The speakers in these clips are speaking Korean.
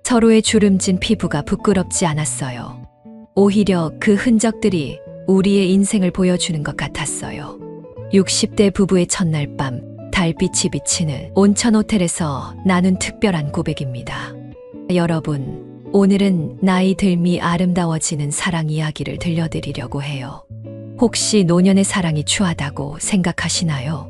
서로의 주름진 피부가 부끄럽지 않았어요. 오히려 그 흔적들이 우리의 인생을 보여주는 것 같았어요. 60대 부부의 첫날 밤, 달빛이 비치는 온천 호텔에서 나눈 특별한 고백입니다. 여러분, 오늘은 나이 들미 아름다워지는 사랑 이야기를 들려드리려고 해요. 혹시 노년의 사랑이 추하다고 생각하시나요?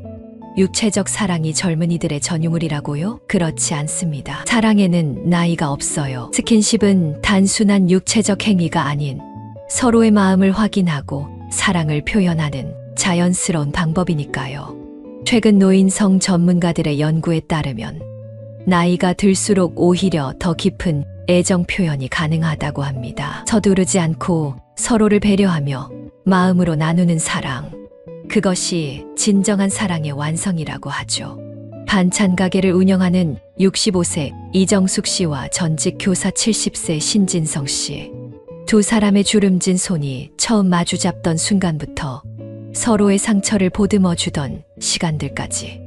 육체적 사랑이 젊은이들의 전유물이라고요? 그렇지 않습니다. 사랑에는 나이가 없어요. 스킨십은 단순한 육체적 행위가 아닌 서로의 마음을 확인하고 사랑을 표현하는 자연스러운 방법이니까요. 최근 노인성 전문가들의 연구에 따르면 나이가 들수록 오히려 더 깊은 애정 표현이 가능하다고 합니다. 서두르지 않고 서로를 배려하며 마음으로 나누는 사랑. 그것이 진정한 사랑의 완성이라고 하죠. 반찬 가게를 운영하는 65세 이정숙 씨와 전직 교사 70세 신진성 씨. 두 사람의 주름진 손이 처음 마주 잡던 순간부터 서로의 상처를 보듬어 주던 시간들까지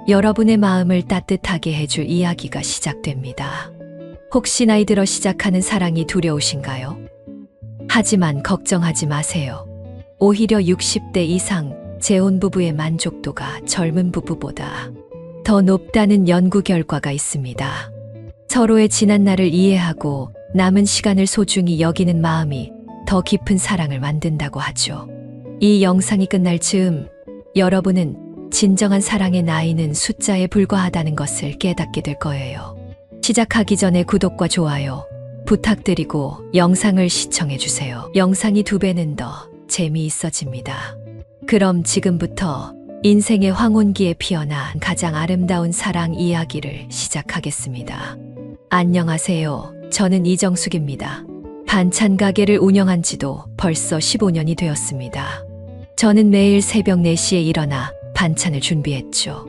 여러분의 마음을 따뜻하게 해줄 이야기가 시작됩니다. 혹시 나이 들어 시작하는 사랑이 두려우신가요? 하지만 걱정하지 마세요. 오히려 60대 이상 재혼 부부의 만족도가 젊은 부부보다 더 높다는 연구 결과가 있습니다. 서로의 지난 날을 이해하고 남은 시간을 소중히 여기는 마음이 더 깊은 사랑을 만든다고 하죠. 이 영상이 끝날 즈음 여러분은 진정한 사랑의 나이는 숫자에 불과하다는 것을 깨닫게 될 거예요. 시작하기 전에 구독과 좋아요 부탁드리고 영상을 시청해주세요. 영상이 2배는 더 재미있어집니다. 그럼 지금부터 인생의 황혼기에 피어난 가장 아름다운 사랑 이야기를 시작하겠습니다. 안녕하세요. 저는 이정숙입니다. 반찬 가게를 운영한 지도 벌써 15년이 되었습니다. 저는 매일 새벽 4시에 일어나 반찬을 준비했죠.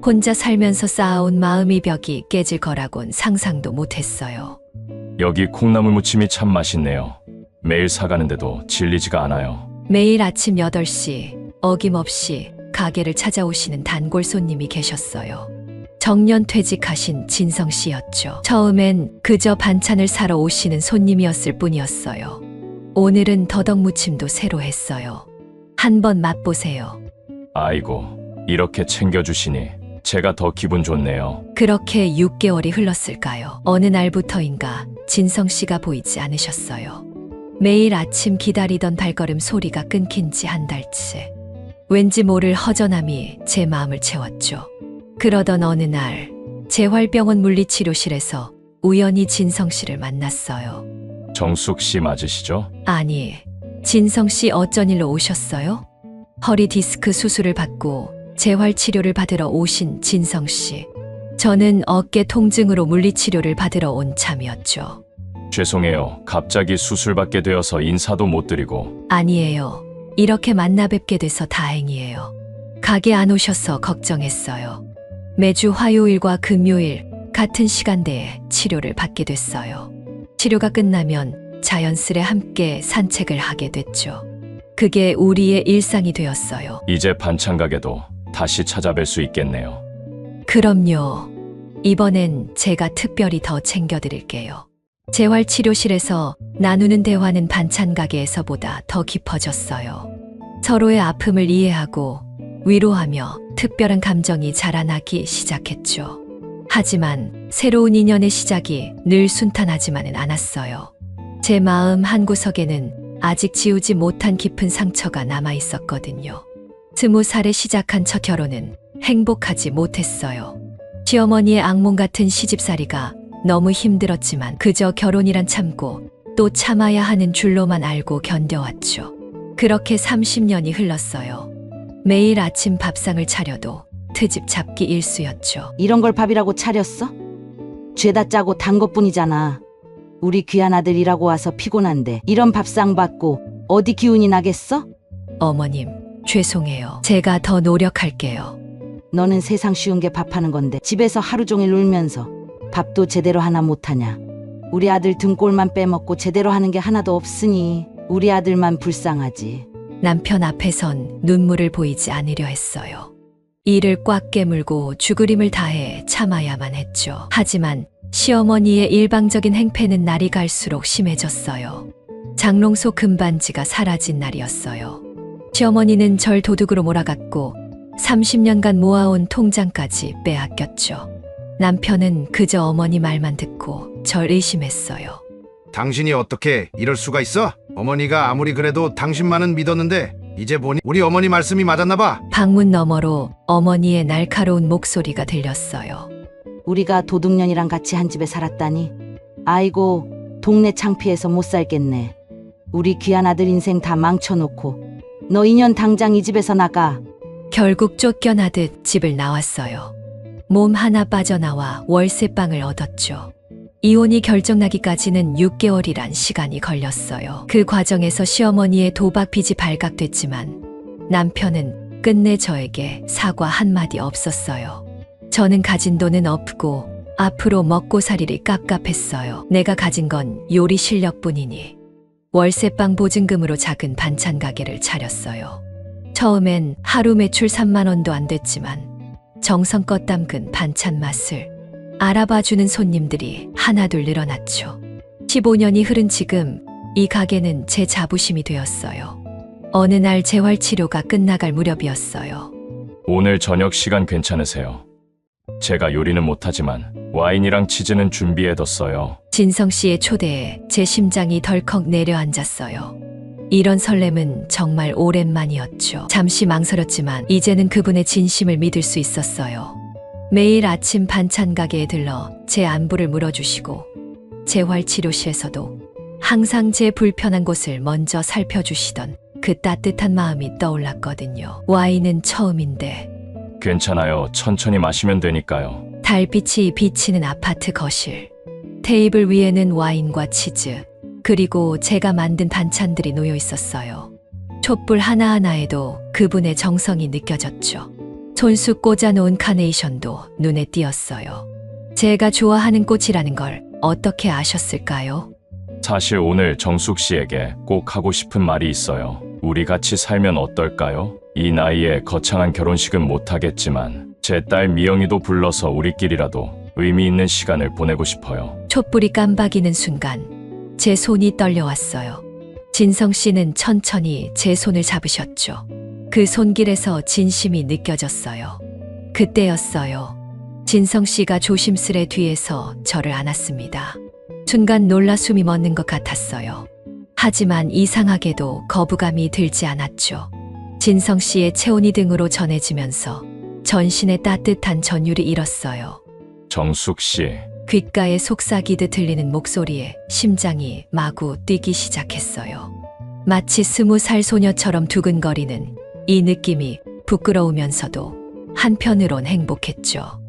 혼자 살면서 쌓아온 마음의 벽이 깨질 거라곤 상상도 못했어요. 여기 콩나물 무침이 참 맛있네요. 매일 사가는데도 질리지가 않아요. 매일 아침 8시 어김없이 가게를 찾아오시는 단골 손님이 계셨어요. 정년 퇴직하신 진성 씨였죠. 처음엔 그저 반찬을 사러 오시는 손님이었을 뿐이었어요. 오늘은 더덕무침도 새로 했어요. 한번 맛보세요. 아이고, 이렇게 챙겨주시니 제가 더 기분 좋네요. 그렇게 6개월이 흘렀을까요? 어느 날부터인가 진성 씨가 보이지 않으셨어요. 매일 아침 기다리던 발걸음 소리가 끊긴 지 한 달째. 왠지 모를 허전함이 제 마음을 채웠죠. 그러던 어느 날 재활병원 물리치료실에서 우연히 진성 씨를 만났어요. 정숙 씨 맞으시죠? 아니, 진성 씨 어쩐 일로 오셨어요? 허리 디스크 수술을 받고 재활치료를 받으러 오신 진성 씨. 저는 어깨 통증으로 물리치료를 받으러 온 참이었죠. 죄송해요. 갑자기 수술받게 되어서 인사도 못 드리고. 아니에요. 이렇게 만나 뵙게 돼서 다행이에요. 가게 안 오셔서 걱정했어요. 매주 화요일과 금요일 같은 시간대에 치료를 받게 됐어요. 치료가 끝나면 자연스레 함께 산책을 하게 됐죠. 그게 우리의 일상이 되었어요. 이제 반찬 가게도 다시 찾아뵐 수 있겠네요. 그럼요. 이번엔 제가 특별히 더 챙겨드릴게요. 재활치료실에서 나누는 대화는 반찬 가게에서보다 더 깊어졌어요. 서로의 아픔을 이해하고 위로하며 특별한 감정이 자라나기 시작했죠. 하지만 새로운 인연의 시작이 늘 순탄하지만은 않았어요. 제 마음 한구석에는 아직 지우지 못한 깊은 상처가 남아 있었거든요. 20살에 시작한 첫 결혼은 행복하지 못했어요. 시어머니의 악몽 같은 시집살이가 너무 힘들었지만 그저 결혼이란 참고 또 참아야 하는 줄로만 알고 견뎌왔죠. 그렇게 30년이 흘렀어요. 매일 아침 밥상을 차려도 트집 잡기 일쑤였죠. 이런 걸 밥이라고 차렸어? 죄다 짜고 단 것뿐이잖아. 우리 귀한 아들 일하고 와서 피곤한데 이런 밥상 받고 어디 기운이 나겠어? 어머님, 죄송해요. 제가 더 노력할게요. 너는 세상 쉬운 게 밥하는 건데 집에서 하루 종일 울면서 밥도 제대로 하나 못하냐. 우리 아들 등골만 빼먹고 제대로 하는 게 하나도 없으니 우리 아들만 불쌍하지. 남편 앞에선 눈물을 보이지 않으려 했어요. 이를 꽉 깨물고 죽으림을 다해 참아야만 했죠. 하지만 시어머니의 일방적인 행패는 날이 갈수록 심해졌어요. 장롱 속 금반지가 사라진 날이었어요. 시어머니는 절 도둑으로 몰아갔고 30년간 모아온 통장까지 빼앗겼죠. 남편은 그저 어머니 말만 듣고 절 의심했어요. 당신이 어떻게 이럴 수가 있어? 어머니가 아무리 그래도 당신만은 믿었는데 이제 보니 우리 어머니 말씀이 맞았나 봐. 방문 너머로 어머니의 날카로운 목소리가 들렸어요. 우리가 도둑년이랑 같이 한 집에 살았다니. 아이고, 동네 창피해서 못 살겠네. 우리 귀한 아들 인생 다 망쳐놓고 너 2년 당장 이 집에서 나가. 결국 쫓겨나듯 집을 나왔어요. 몸 하나 빠져나와 월세방을 얻었죠. 이혼이 결정나기까지는 6개월이란 시간이 걸렸어요. 그 과정에서 시어머니의 도박 빚이 발각됐지만 남편은 끝내 저에게 사과 한마디 없었어요. 저는 가진 돈은 없고 앞으로 먹고살이를 깝깝했어요. 내가 가진 건 요리 실력뿐이니 월세방 보증금으로 작은 반찬 가게를 차렸어요. 처음엔 하루 매출 3만 원도 안 됐지만 정성껏 담근 반찬 맛을 알아봐주는 손님들이 하나둘 늘어났죠. 15년이 흐른 지금 이 가게는 제 자부심이 되었어요. 어느 날 재활치료가 끝나갈 무렵이었어요. 오늘 저녁 시간 괜찮으세요? 제가 요리는 못하지만 와인이랑 치즈는 준비해뒀어요. 진성 씨의 초대에 제 심장이 덜컥 내려앉았어요. 이런 설렘은 정말 오랜만이었죠. 잠시 망설였지만 이제는 그분의 진심을 믿을 수 있었어요. 매일 아침 반찬 가게에 들러 제 안부를 물어주시고 재활치료실에서도 항상 제 불편한 곳을 먼저 살펴주시던 그 따뜻한 마음이 떠올랐거든요. 와인은 처음인데 괜찮아요. 천천히 마시면 되니까요. 달빛이 비치는 아파트 거실. 테이블 위에는 와인과 치즈, 그리고 제가 만든 반찬들이 놓여 있었어요. 촛불 하나하나에도 그분의 정성이 느껴졌죠. 손수 꽂아놓은 카네이션도 눈에 띄었어요. 제가 좋아하는 꽃이라는 걸 어떻게 아셨을까요? 사실 오늘 정숙 씨에게 꼭 하고 싶은 말이 있어요. 우리 같이 살면 어떨까요? 이 나이에 거창한 결혼식은 못하겠지만 제 딸 미영이도 불러서 우리끼리라도 의미 있는 시간을 보내고 싶어요. 촛불이 깜박이는 순간 제 손이 떨려왔어요. 진성 씨는 천천히 제 손을 잡으셨죠. 그 손길에서 진심이 느껴졌어요. 그때였어요. 진성 씨가 조심스레 뒤에서 저를 안았습니다. 순간 놀라 숨이 멎는 것 같았어요. 하지만 이상하게도 거부감이 들지 않았죠. 진성 씨의 체온이 등으로 전해지면서 전신에 따뜻한 전율이 일었어요. 정숙 씨, 귓가에 속삭이듯 들리는 목소리에 심장이 마구 뛰기 시작했어요. 마치 20살 소녀처럼 두근거리는 이 느낌이 부끄러우면서도 한편으론 행복했죠.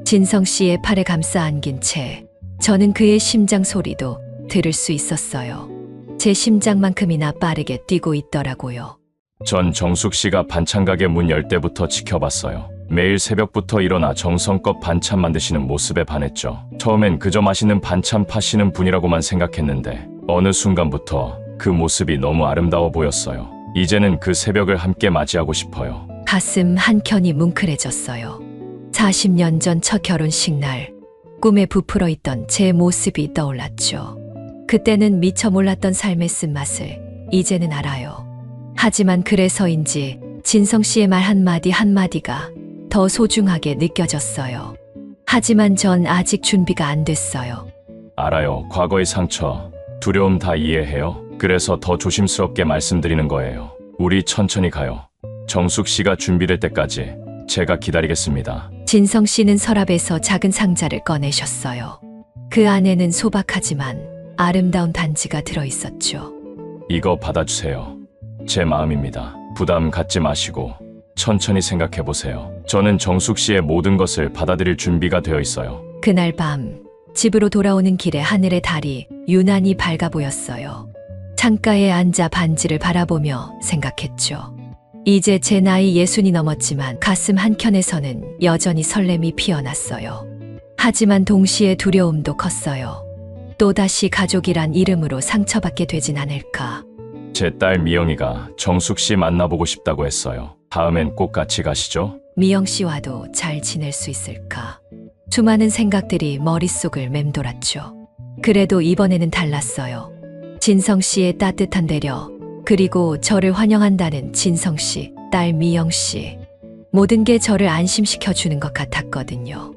진성 씨의 팔에 감싸 안긴 채 저는 그의 심장 소리도 들을 수 있었어요. 제 심장만큼이나 빠르게 뛰고 있더라고요. 전 정숙 씨가 반찬 가게 문 열 때부터 지켜봤어요. 매일 새벽부터 일어나 정성껏 반찬 만드시는 모습에 반했죠. 처음엔 그저 맛있는 반찬 파시는 분이라고만 생각했는데 어느 순간부터 그 모습이 너무 아름다워 보였어요. 이제는 그 새벽을 함께 맞이하고 싶어요. 가슴 한켠이 뭉클해졌어요. 40년 전 첫 결혼식 날 꿈에 부풀어 있던 제 모습이 떠올랐죠. 그때는 미처 몰랐던 삶의 쓴맛을 이제는 알아요. 하지만 그래서인지 진성 씨의 말 한마디 한마디가 더 소중하게 느껴졌어요. 하지만 전 아직 준비가 안 됐어요. 알아요. 과거의 상처, 두려움 다 이해해요. 그래서 더 조심스럽게 말씀드리는 거예요. 우리 천천히 가요. 정숙 씨가 준비될 때까지 제가 기다리겠습니다. 진성 씨는 서랍에서 작은 상자를 꺼내셨어요. 그 안에는 소박하지만 아름다운 반지가 들어 있었죠. 이거 받아주세요. 제 마음입니다. 부담 갖지 마시고 천천히 생각해 보세요. 저는 정숙 씨의 모든 것을 받아들일 준비가 되어 있어요. 그날 밤 집으로 돌아오는 길에 하늘의 달이 유난히 밝아 보였어요. 창가에 앉아 반지를 바라보며 생각했죠. 이제 제 나이 60이 넘었지만 가슴 한켠에서는 여전히 설렘이 피어났어요. 하지만 동시에 두려움도 컸어요. 또다시 가족이란 이름으로 상처받게 되진 않을까. 제 딸 미영이가 정숙 씨 만나보고 싶다고 했어요. 다음엔 꼭 같이 가시죠? 미영 씨와도 잘 지낼 수 있을까. 수많은 생각들이 머릿속을 맴돌았죠. 그래도 이번에는 달랐어요. 진성 씨의 따뜻한 배려, 그리고 저를 환영한다는 진성 씨, 딸 미영 씨. 모든 게 저를 안심시켜 주는 것 같았거든요.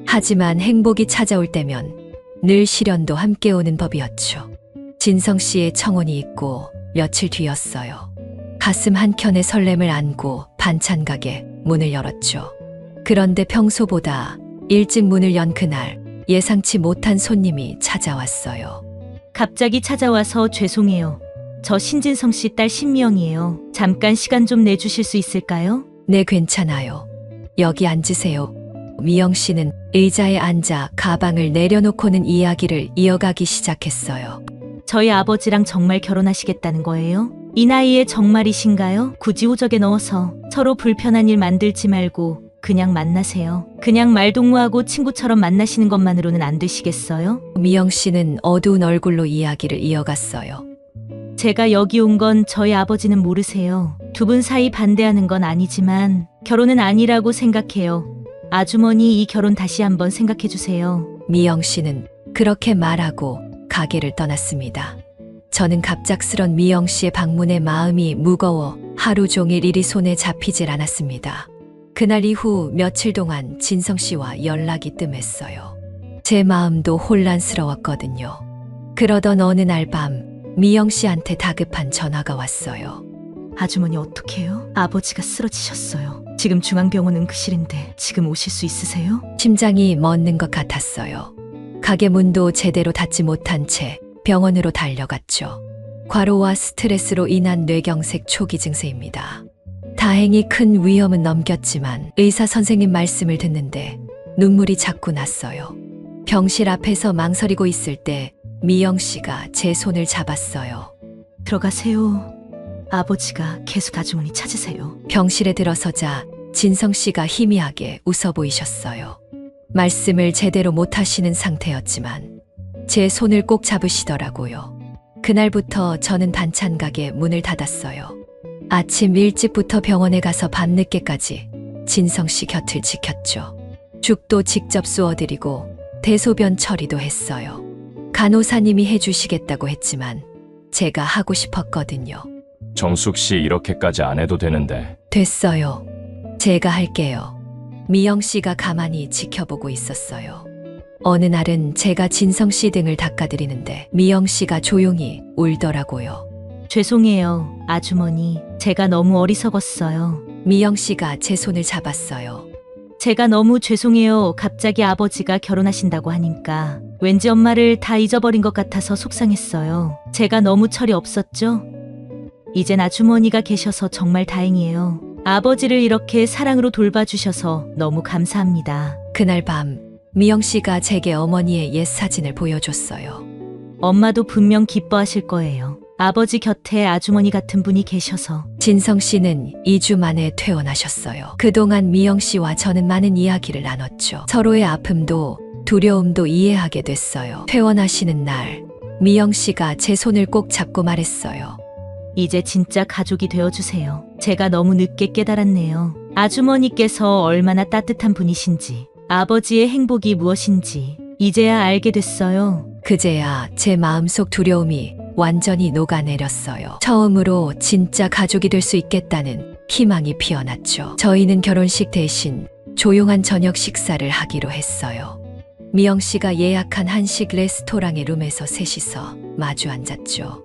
하지만 행복이 찾아올 때면 늘 시련도 함께 오는 법이었죠. 진성 씨의 청혼이 있고 며칠 뒤였어요. 가슴 한켠에 설렘을 안고 반찬 가게 문을 열었죠. 그런데 평소보다 일찍 문을 연 그날 예상치 못한 손님이 찾아왔어요. 갑자기 찾아와서 죄송해요. 저 신진성 씨 딸 신미영이에요. 잠깐 시간 좀 내주실 수 있을까요? 네, 괜찮아요. 여기 앉으세요. 미영 씨는 의자에 앉아 가방을 내려놓고는 이야기를 이어가기 시작했어요. 저희 아버지랑 정말 결혼하시겠다는 거예요? 이 나이에 정말이신가요? 굳이 호적에 넣어서 서로 불편한 일 만들지 말고 그냥 만나세요. 그냥 말동무하고 친구처럼 만나시는 것만으로는 안 되시겠어요? 미영 씨는 어두운 얼굴로 이야기를 이어갔어요. 제가 여기 온 건 저희 아버지는 모르세요. 두 분 사이 반대하는 건 아니지만 결혼은 아니라고 생각해요. 아주머니 이 결혼 다시 한번 생각해 주세요. 미영 씨는 그렇게 말하고 가게를 떠났습니다. 저는 갑작스런 미영 씨의 방문에 마음이 무거워 하루 종일 일이 손에 잡히질 않았습니다. 그날 이후 며칠 동안 진성 씨와 연락이 뜸했어요. 제 마음도 혼란스러웠거든요. 그러던 어느 날 밤 미영 씨한테 다급한 전화가 왔어요. 아주머니 어떡해요? 아버지가 쓰러지셨어요. 지금 중앙병원 응급실인데 지금 오실 수 있으세요? 심장이 멎는 것 같았어요. 가게 문도 제대로 닫지 못한 채 병원으로 달려갔죠. 과로와 스트레스로 인한 뇌경색 초기 증세입니다. 다행히 큰 위험은 넘겼지만 의사 선생님 말씀을 듣는데 눈물이 자꾸 났어요. 병실 앞에서 망설이고 있을 때 미영 씨가 제 손을 잡았어요. 들어가세요. 아버지가 계속 아주머니 찾으세요. 병실에 들어서자 진성 씨가 희미하게 웃어 보이셨어요. 말씀을 제대로 못 하시는 상태였지만 제 손을 꼭 잡으시더라고요. 그날부터 저는 반찬 가게 문을 닫았어요. 아침 일찍부터 병원에 가서 밤늦게까지 진성 씨 곁을 지켰죠. 죽도 직접 쏘어드리고 대소변 처리도 했어요. 간호사님이 해주시겠다고 했지만 제가 하고 싶었거든요. 정숙 씨 이렇게까지 안 해도 되는데. 됐어요. 제가 할게요. 미영 씨가 가만히 지켜보고 있었어요. 어느 날은 제가 진성 씨 등을 닦아드리는데 미영 씨가 조용히 울더라고요. 죄송해요, 아주머니. 제가 너무 어리석었어요. 미영 씨가 제 손을 잡았어요. 제가 너무 죄송해요. 갑자기 아버지가 결혼하신다고 하니까 왠지 엄마를 다 잊어버린 것 같아서 속상했어요. 제가 너무 철이 없었죠? 이젠 아주머니가 계셔서 정말 다행이에요. 아버지를 이렇게 사랑으로 돌봐주셔서 너무 감사합니다. 그날 밤 미영 씨가 제게 어머니의 옛 사진을 보여줬어요. 엄마도 분명 기뻐하실 거예요. 아버지 곁에 아주머니 같은 분이 계셔서. 진성 씨는 2주 만에 퇴원하셨어요. 그동안 미영 씨와 저는 많은 이야기를 나눴죠. 서로의 아픔도 두려움도 이해하게 됐어요. 퇴원하시는 날 미영 씨가 제 손을 꼭 잡고 말했어요. 이제 진짜 가족이 되어주세요. 제가 너무 늦게 깨달았네요. 아주머니께서 얼마나 따뜻한 분이신지, 아버지의 행복이 무엇인지 이제야 알게 됐어요. 그제야 제 마음속 두려움이 완전히 녹아내렸어요. 처음으로 진짜 가족이 될 수 있겠다는 희망이 피어났죠. 저희는 결혼식 대신 조용한 저녁 식사를 하기로 했어요. 미영 씨가 예약한 한식 레스토랑의 룸에서 셋이서 마주 앉았죠.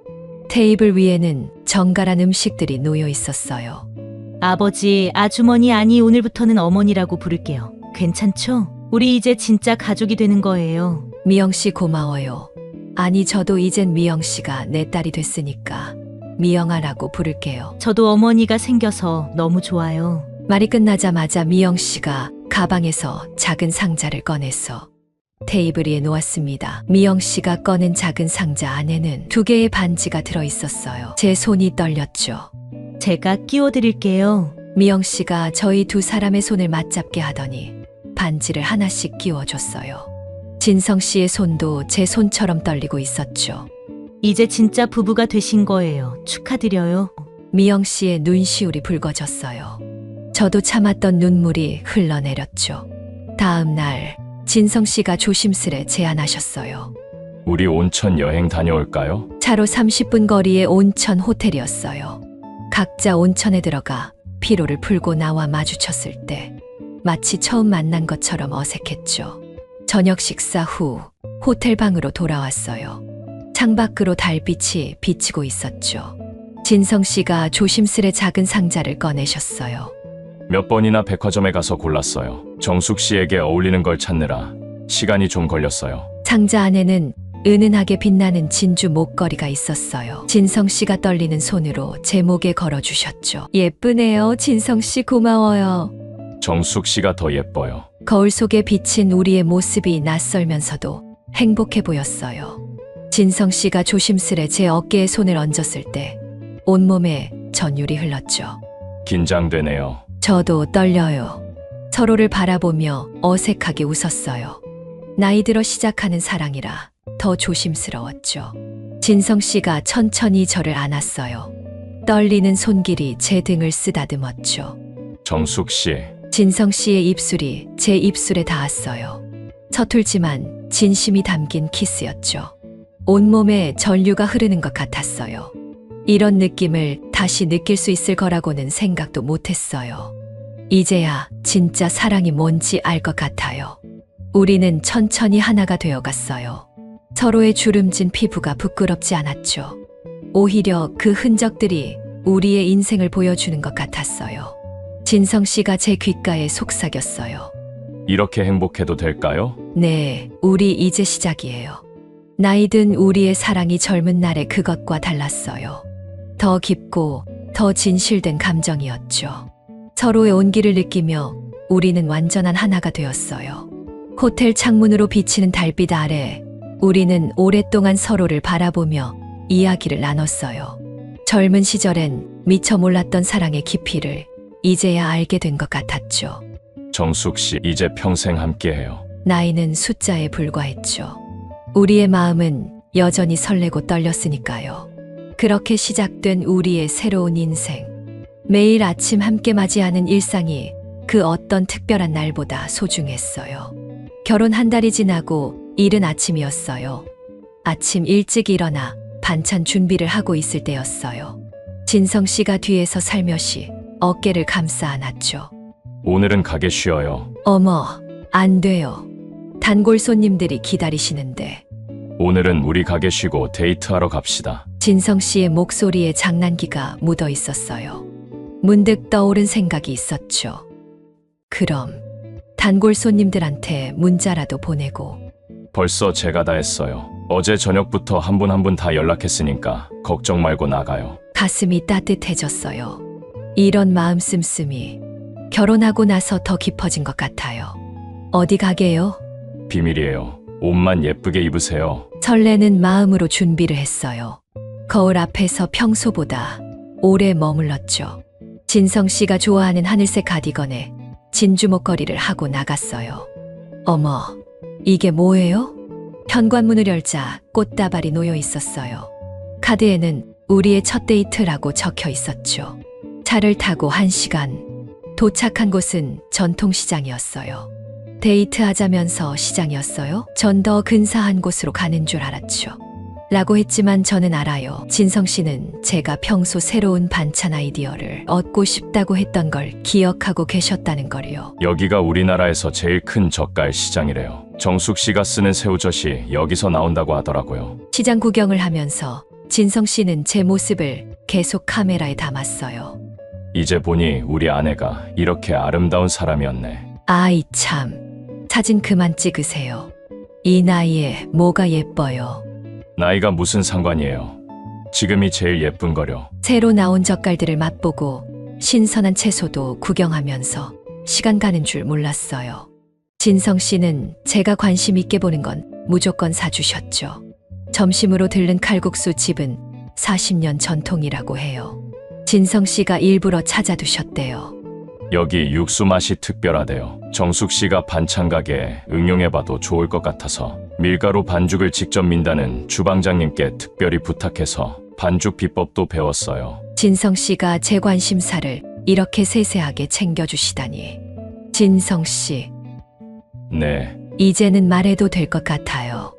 테이블 위에는 정갈한 음식들이 놓여 있었어요. 아버지, 아주머니 아니 오늘부터는 어머니라고 부를게요. 괜찮죠? 우리 이제 진짜 가족이 되는 거예요. 미영 씨 고마워요. 아니 저도 이젠 미영 씨가 내 딸이 됐으니까 미영아라고 부를게요. 저도 어머니가 생겨서 너무 좋아요. 말이 끝나자마자 미영 씨가 가방에서 작은 상자를 꺼내서 테이블 위에 놓았습니다. 미영 씨가 꺼낸 작은 상자 안에는 2개의 반지가 들어 있었어요. 제 손이 떨렸죠. 제가 끼워드릴게요. 미영 씨가 저희 두 사람의 손을 맞잡게 하더니 반지를 하나씩 끼워줬어요. 진성 씨의 손도 제 손처럼 떨리고 있었죠. 이제 진짜 부부가 되신 거예요. 축하드려요. 미영 씨의 눈시울이 붉어졌어요. 저도 참았던 눈물이 흘러내렸죠. 다음 날 진성 씨가 조심스레 제안하셨어요. 우리 온천 여행 다녀올까요? 차로 30분 거리의 온천 호텔이었어요. 각자 온천에 들어가 피로를 풀고 나와 마주쳤을 때 마치 처음 만난 것처럼 어색했죠. 저녁 식사 후 호텔 방으로 돌아왔어요. 창밖으로 달빛이 비치고 있었죠. 진성 씨가 조심스레 작은 상자를 꺼내셨어요. 몇 번이나 백화점에 가서 골랐어요. 정숙 씨에게 어울리는 걸 찾느라 시간이 좀 걸렸어요. 상자 안에는 은은하게 빛나는 진주 목걸이가 있었어요. 진성 씨가 떨리는 손으로 제 목에 걸어주셨죠. 예쁘네요. 진성 씨 고마워요. 정숙 씨가 더 예뻐요. 거울 속에 비친 우리의 모습이 낯설면서도 행복해 보였어요. 진성 씨가 조심스레 제 어깨에 손을 얹었을 때 온몸에 전율이 흘렀죠. 긴장되네요. 저도 떨려요. 서로를 바라보며 어색하게 웃었어요. 나이 들어 시작하는 사랑이라 더 조심스러웠죠. 진성 씨가 천천히 저를 안았어요. 떨리는 손길이 제 등을 쓰다듬었죠. 정숙 씨, 진성 씨의 입술이 제 입술에 닿았어요. 서툴지만 진심이 담긴 키스였죠. 온몸에 전류가 흐르는 것 같았어요. 이런 느낌을 다시 느낄 수 있을 거라고는 생각도 못했어요. 이제야 진짜 사랑이 뭔지 알 것 같아요. 우리는 천천히 하나가 되어갔어요. 서로의 주름진 피부가 부끄럽지 않았죠. 오히려 그 흔적들이 우리의 인생을 보여주는 것 같았어요. 진성 씨가 제 귓가에 속삭였어요. 이렇게 행복해도 될까요? 네, 우리 이제 시작이에요. 나이 든 우리의 사랑이 젊은 날의 그것과 달랐어요. 더 깊고 더 진실된 감정이었죠. 서로의 온기를 느끼며 우리는 완전한 하나가 되었어요. 호텔 창문으로 비치는 달빛 아래 우리는 오랫동안 서로를 바라보며 이야기를 나눴어요. 젊은 시절엔 미처 몰랐던 사랑의 깊이를 이제야 알게 된 것 같았죠. 정숙 씨, 이제 평생 함께해요. 나이는 숫자에 불과했죠. 우리의 마음은 여전히 설레고 떨렸으니까요. 그렇게 시작된 우리의 새로운 인생. 매일 아침 함께 맞이하는 일상이 그 어떤 특별한 날보다 소중했어요. 결혼 한 달이 지나고 이른 아침이었어요. 아침 일찍 일어나 반찬 준비를 하고 있을 때였어요. 진성 씨가 뒤에서 살며시 어깨를 감싸 안았죠. 오늘은 가게 쉬어요. 어머, 안 돼요. 단골 손님들이 기다리시는데. 오늘은 우리 가게 쉬고 데이트하러 갑시다. 진성 씨의 목소리에 장난기가 묻어 있었어요. 문득 떠오른 생각이 있었죠. 그럼 단골 손님들한테 문자라도 보내고. 벌써 제가 다 했어요. 어제 저녁부터 한 분 한 분 다 연락했으니까 걱정 말고 나가요. 가슴이 따뜻해졌어요. 이런 마음 씀씀이 결혼하고 나서 더 깊어진 것 같아요. 어디 가게요? 비밀이에요. 옷만 예쁘게 입으세요. 설레는 마음으로 준비를 했어요. 거울 앞에서 평소보다 오래 머물렀죠. 진성 씨가 좋아하는 하늘색 가디건에 진주 목걸이를 하고 나갔어요. 어머, 이게 뭐예요? 현관문을 열자 꽃다발이 놓여 있었어요. 카드에는 우리의 첫 데이트라고 적혀 있었죠. 차를 타고 1시간. 도착한 곳은 전통시장이었어요. 데이트하자면서 시장이었어요? 전 더 근사한 곳으로 가는 줄 알았죠. 라고 했지만 저는 알아요. 진성 씨는 제가 평소 새로운 반찬 아이디어를 얻고 싶다고 했던 걸 기억하고 계셨다는 걸요. 여기가 우리나라에서 제일 큰 젓갈 시장이래요. 정숙 씨가 쓰는 새우젓이 여기서 나온다고 하더라고요. 시장 구경을 하면서 진성 씨는 제 모습을 계속 카메라에 담았어요. 이제 보니 우리 아내가 이렇게 아름다운 사람이었네. 아이 참. 사진 그만 찍으세요. 이 나이에 뭐가 예뻐요. 나이가 무슨 상관이에요. 지금이 제일 예쁜 거려. 새로 나온 젓갈들을 맛보고 신선한 채소도 구경하면서 시간 가는 줄 몰랐어요. 진성 씨는 제가 관심 있게 보는 건 무조건 사주셨죠. 점심으로 들른 칼국수 집은 40년 전통이라고 해요. 진성 씨가 일부러 찾아두셨대요. 여기 육수 맛이 특별하대요. 정숙 씨가 반찬 가게에 응용해봐도 좋을 것 같아서 밀가루 반죽을 직접 민다는 주방장님께 특별히 부탁해서 반죽 비법도 배웠어요. 진성 씨가 제 관심사를 이렇게 세세하게 챙겨주시다니. 진성 씨, 네, 이제는 말해도 될 것 같아요.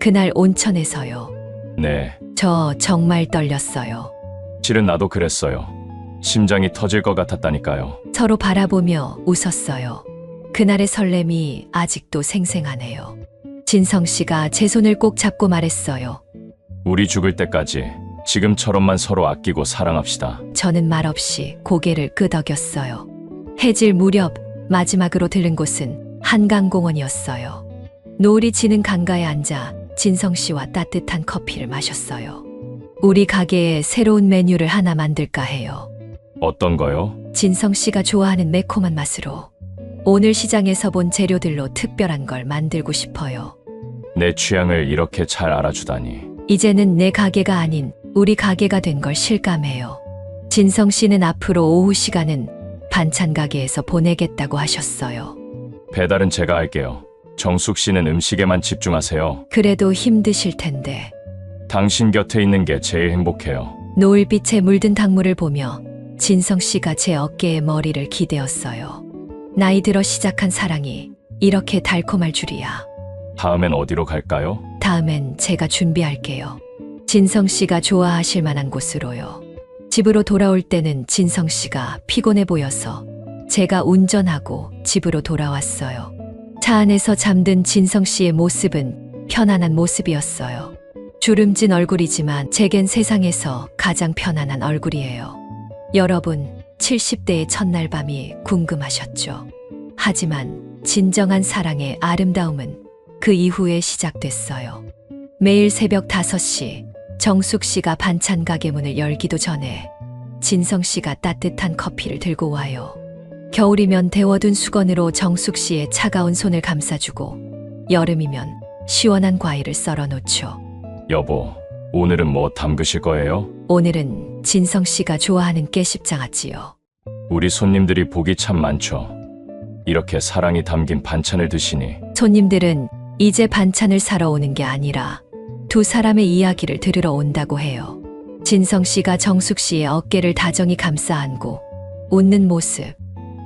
그날 온천에서요. 네, 저 정말 떨렸어요. 실은 나도 그랬어요. 심장이 터질 것 같았다니까요. 서로 바라보며 웃었어요. 그날의 설렘이 아직도 생생하네요. 진성 씨가 제 손을 꼭 잡고 말했어요. 우리 죽을 때까지 지금처럼만 서로 아끼고 사랑합시다. 저는 말없이 고개를 끄덕였어요. 해질 무렵 마지막으로 들른 곳은 한강공원이었어요. 노을이 지는 강가에 앉아 진성 씨와 따뜻한 커피를 마셨어요. 우리 가게에 새로운 메뉴를 하나 만들까 해요. 어떤 거요? 진성 씨가 좋아하는 매콤한 맛으로. 오늘 시장에서 본 재료들로 특별한 걸 만들고 싶어요. 내 취향을 이렇게 잘 알아주다니. 이제는 내 가게가 아닌 우리 가게가 된 걸 실감해요. 진성 씨는 앞으로 오후 시간은 반찬 가게에서 보내겠다고 하셨어요. 배달은 제가 할게요. 정숙 씨는 음식에만 집중하세요. 그래도 힘드실 텐데. 당신 곁에 있는 게 제일 행복해요. 노을빛에 물든 당무를 보며 진성 씨가 제 어깨에 머리를 기대었어요. 나이 들어 시작한 사랑이 이렇게 달콤할 줄이야. 다음엔 어디로 갈까요? 다음엔 제가 준비할게요. 진성 씨가 좋아하실 만한 곳으로요. 집으로 돌아올 때는 진성 씨가 피곤해 보여서 제가 운전하고 집으로 돌아왔어요. 차 안에서 잠든 진성 씨의 모습은 편안한 모습이었어요. 주름진 얼굴이지만 제겐 세상에서 가장 편안한 얼굴이에요. 여러분, 70대의 첫날 밤이 궁금하셨죠? 하지만 진정한 사랑의 아름다움은 그 이후에 시작됐어요. 매일 새벽 5시 정숙 씨가 반찬 가게 문을 열기도 전에 진성 씨가 따뜻한 커피를 들고 와요. 겨울이면 데워둔 수건으로 정숙 씨의 차가운 손을 감싸주고 여름이면 시원한 과일을 썰어 놓죠. 여보, 오늘은 뭐 담그실 거예요? 오늘은 진성 씨가 좋아하는 깨십장아찌요. 우리 손님들이 복이 참 많죠. 이렇게 사랑이 담긴 반찬을 드시니. 손님들은 이제 반찬을 사러 오는 게 아니라 두 사람의 이야기를 들으러 온다고 해요. 진성 씨가 정숙 씨의 어깨를 다정히 감싸 안고 웃는 모습,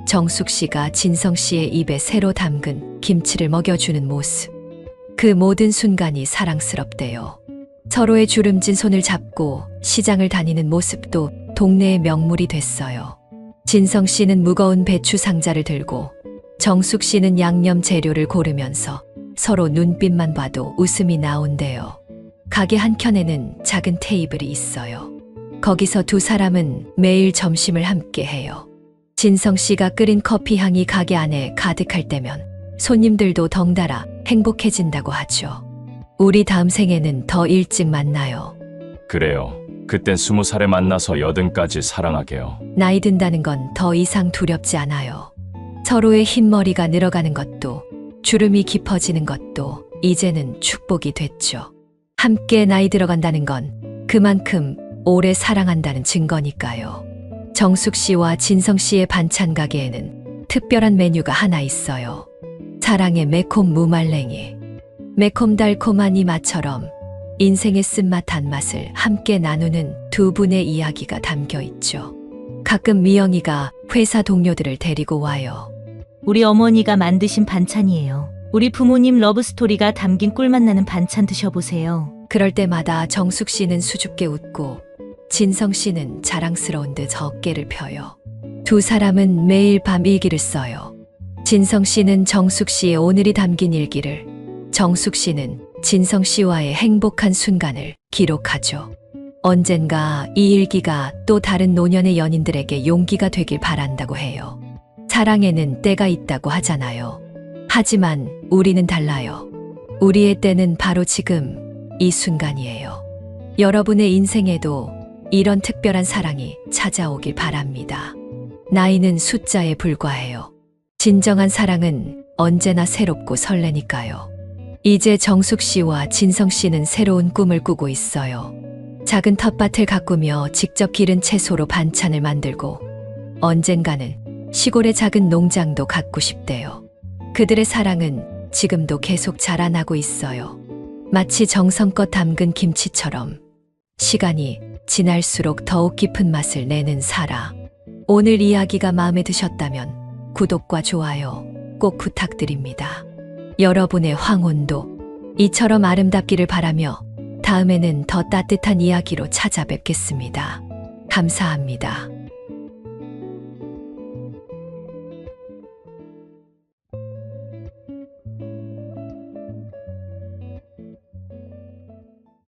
정숙 씨가 진성 씨의 입에 새로 담근 김치를 먹여주는 모습. 그 모든 순간이 사랑스럽대요. 서로의 주름진 손을 잡고 시장을 다니는 모습도 동네의 명물이 됐어요. 진성 씨는 무거운 배추 상자를 들고 정숙 씨는 양념 재료를 고르면서 서로 눈빛만 봐도 웃음이 나온대요. 가게 한켠에는 작은 테이블이 있어요. 거기서 두 사람은 매일 점심을 함께 해요. 진성 씨가 끓인 커피 향이 가게 안에 가득할 때면 손님들도 덩달아 행복해진다고 하죠. 우리 다음 생에는 더 일찍 만나요. 그래요. 그땐 20살에 만나서 80까지 사랑하게요. 나이 든다는 건 더 이상 두렵지 않아요. 서로의 흰머리가 늘어가는 것도 주름이 깊어지는 것도 이제는 축복이 됐죠. 함께 나이 들어간다는 건 그만큼 오래 사랑한다는 증거니까요. 정숙 씨와 진성 씨의 반찬 가게에는 특별한 메뉴가 하나 있어요. 사랑의 매콤 무말랭이. 매콤달콤한 이 맛처럼 인생의 쓴맛한 맛을 함께 나누는 두 분의 이야기가 담겨 있죠. 가끔 미영이가 회사 동료들을 데리고 와요. 우리 어머니가 만드신 반찬이에요. 우리 부모님 러브스토리가 담긴 꿀맛 나는 반찬 드셔보세요. 그럴 때마다 정숙 씨는 수줍게 웃고 진성 씨는 자랑스러운 듯 어깨를 펴요. 두 사람은 매일 밤 일기를 써요. 진성 씨는 정숙 씨의 오늘이 담긴 일기를, 정숙 씨는 진성 씨와의 행복한 순간을 기록하죠. 언젠가 이 일기가 또 다른 노년의 연인들에게 용기가 되길 바란다고 해요. 사랑에는 때가 있다고 하잖아요. 하지만 우리는 달라요. 우리의 때는 바로 지금 이 순간이에요. 여러분의 인생에도 이런 특별한 사랑이 찾아오길 바랍니다. 나이는 숫자에 불과해요. 진정한 사랑은 언제나 새롭고 설레니까요. 이제 정숙 씨와 진성 씨는 새로운 꿈을 꾸고 있어요. 작은 텃밭을 가꾸며 직접 기른 채소로 반찬을 만들고 언젠가는 시골의 작은 농장도 갖고 싶대요. 그들의 사랑은 지금도 계속 자라나고 있어요. 마치 정성껏 담근 김치처럼 시간이 지날수록 더욱 깊은 맛을 내는 사랑. 오늘 이야기가 마음에 드셨다면 구독과 좋아요 꼭 부탁드립니다. 여러분의 황혼도 이처럼 아름답기를 바라며 다음에는 더 따뜻한 이야기로 찾아뵙겠습니다. 감사합니다.